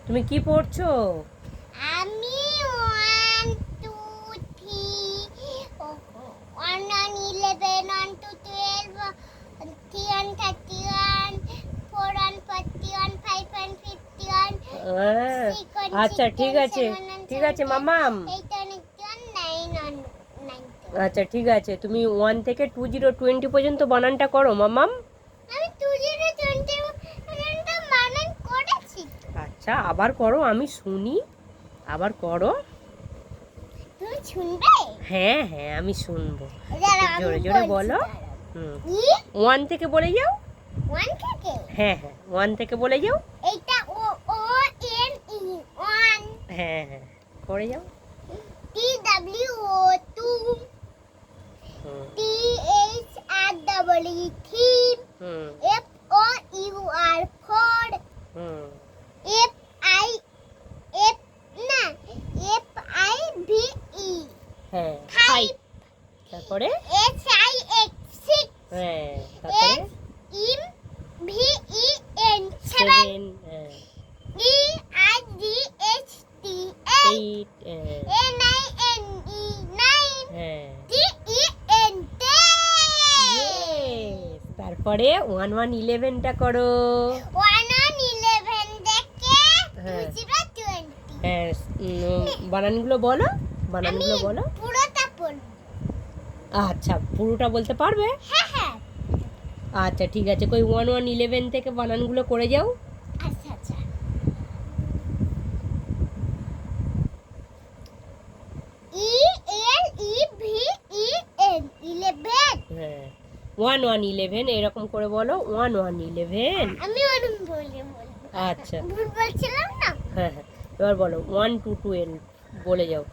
তুমি কি পড়ছো? আমি 1 2 3 1 on 11 1 to 12 3 on 31 4 on 41 5 on 51 আচ্ছা ঠিক আছে ঠিক আছে মামাম। 8 on 9 on 9 আচ্ছা ঠিক আছে, তুমি 1 থেকে 20 পর্যন্ত বানানটা করো মামাম। আমি 20 পর্যন্ত বানান করেছি। আচ্ছা আবার করো, আমি শুনি, আবার করো। তুমি শুনবে? হ্যাঁ হ্যাঁ আমি শুনবো, জোরে জোরে জোরে বলো। 1 থেকে বলে যাও। 1 থেকে? হ্যাঁ হ্যাঁ 1 থেকে বলে যাও। এইটা ও ও এন ই 1। হ্যাঁ হ্যাঁ করে যাও। T W O 2 T H R double E 3 F O U R 4 F I F না এফ আই ভি ই হ্যাঁ 5 তারপরে এইচ আই এক্স 6 হ্যাঁ তারপরে M V E N 7 7 E I D H T 8 8 N I N E 9 হ্যাঁ টি E N 10 তারপরে 1 1 11টা করো। 1 on 11 থেকে হ্যাঁ 20 হ্যাঁ বানানগুলো বলো, বানানগুলো বলো। পুরোটা পড়ব। আচ্ছা পুরোটা বলতে পারবে? হ্যাঁ হ্যাঁ আচ্ছা ঠিক আছে, কই 1 1 11 থেকে বানানগুলো করে যাও। আচ্ছা আচ্ছা ই এল ই ভি ই এন 11 হ্যাঁ 1 1 11 এরকম করে বলো। 1 1 11। আমি ওরকম বলবো। আচ্ছা ভুল বলছিলাম না? হ্যাঁ হ্যাঁ এবার বলো 1 2 12 বলে যাও।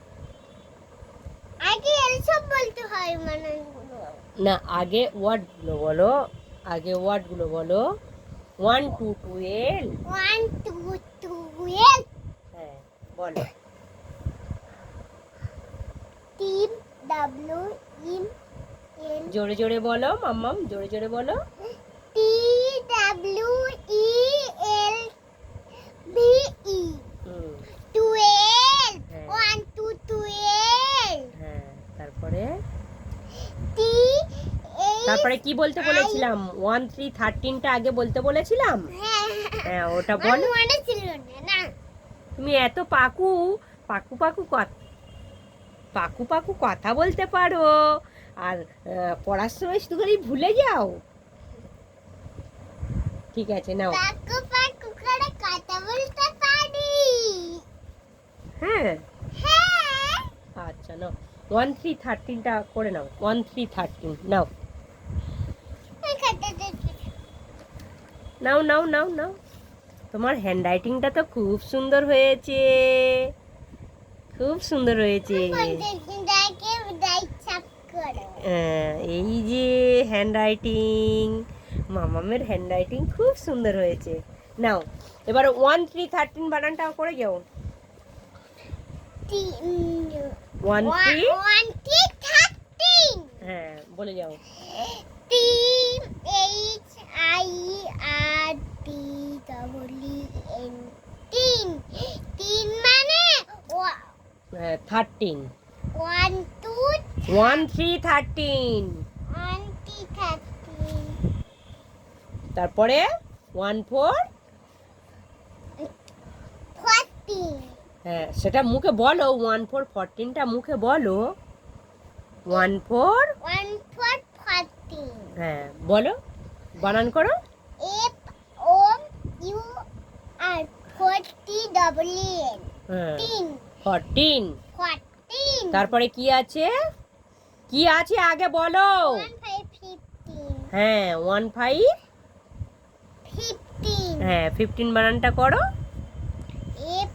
আগে এল সব বলতে হয় মানানগুলো। না আগে ওয়ার্ডগুলো বলো, আগে ওয়ার্ডগুলো বলো। 1 2 12 1 2 12 হ্যাঁ বলো। টি ডব্লিউ ই এন জোরে জোরে বলো মাম্মাম, জোরে জোরে বলো। T W E L V E 12 হ্যাঁ। 1 2 12 হ্যাঁ তারপরে টি তারপরে কি বলতে বলেছিলাম? 1 3 13টা আগে বলতে বলেছিলাম। হ্যাঁ ওটা বলো। মনে ছিল না। তুমি এত পাকু পাকু পাকু পাকু পাকু কথা বলতে পারো, আর পড়ার সময় শুধু খালি ভুলে যাও। ঠিক আছে নাও। পাকু পাকু করে কথা বলতে পারি। হ্যাঁ হ্যাঁ আচ্ছা নাও 1 3 13টা করে নাও। 1 3 13 নাও নাও নাও নাও নাও। তোমার হ্যান্ড রাইটিংটা তো খুব সুন্দর হয়েছে, খুব সুন্দর হয়েছে। এই যে হ্যান্ড রাইটিং, মামামের হ্যান্ড রাইটিং খুব সুন্দর হয়েছে। নাও এবার 1 3 13 বানানটা করে যাও। 1 3 হ্যাঁ বলে যাও। T H I R T W N 3 মানে 13 1 2 1 3 13 1 3 13 তারপরে 1 4 14 হ্যাঁ সেটা মুখে বলো। 1 4 14টা মুখে বলো। 1 4 1 4 14 হ্যাঁ বলো, বানান করো। F O U R 40 W N হ্যাঁ 3 14 14 তারপরে কি আছে, কি আছে আগে বলো। 1 5 15 হ্যাঁ 1 5 15 হ্যাঁ 15 বানানটা করো। F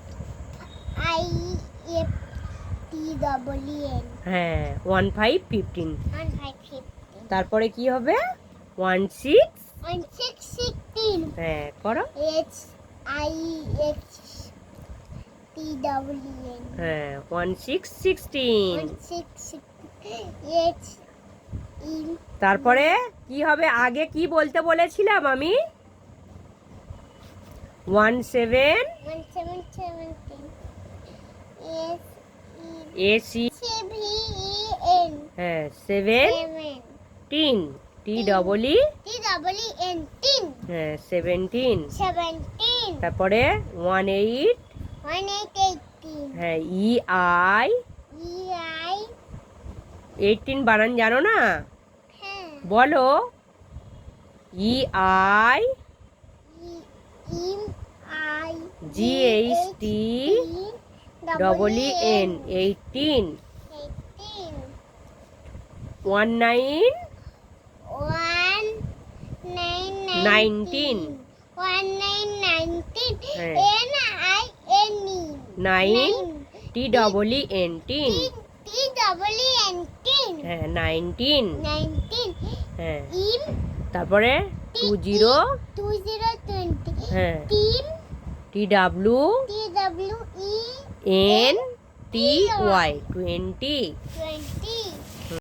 I F T W N হ্যাঁ 1 5 15 1 5 15 তারপরে কি হবে? 1 6 1 6 16 হ্যাঁ করো। H I x T W N হ্যাঁ 1 6 16 1 6 এইচ ই তারপরে কি হবে? আগে কি বলতে বলেছিলাম আমি? 1 7 1 7 S AC, C V E N হ্যাঁ 7 17, TEE, T double E N tin হ্যাঁ 17, 17 তারপরে 18, 18 হ্যাঁ EI, E I 18 বানান জানো না? হ্যাঁ বলো EI, E I GHT, double EN, 18, 18 19, 19 হ্যাঁ। N I N E 9, TEEN, tin, T double E N tin হ্যাঁ 19, 19 হ্যাঁ in তারপরে 20, 2020 হ্যাঁ team TW, T W E NTY, 20, 20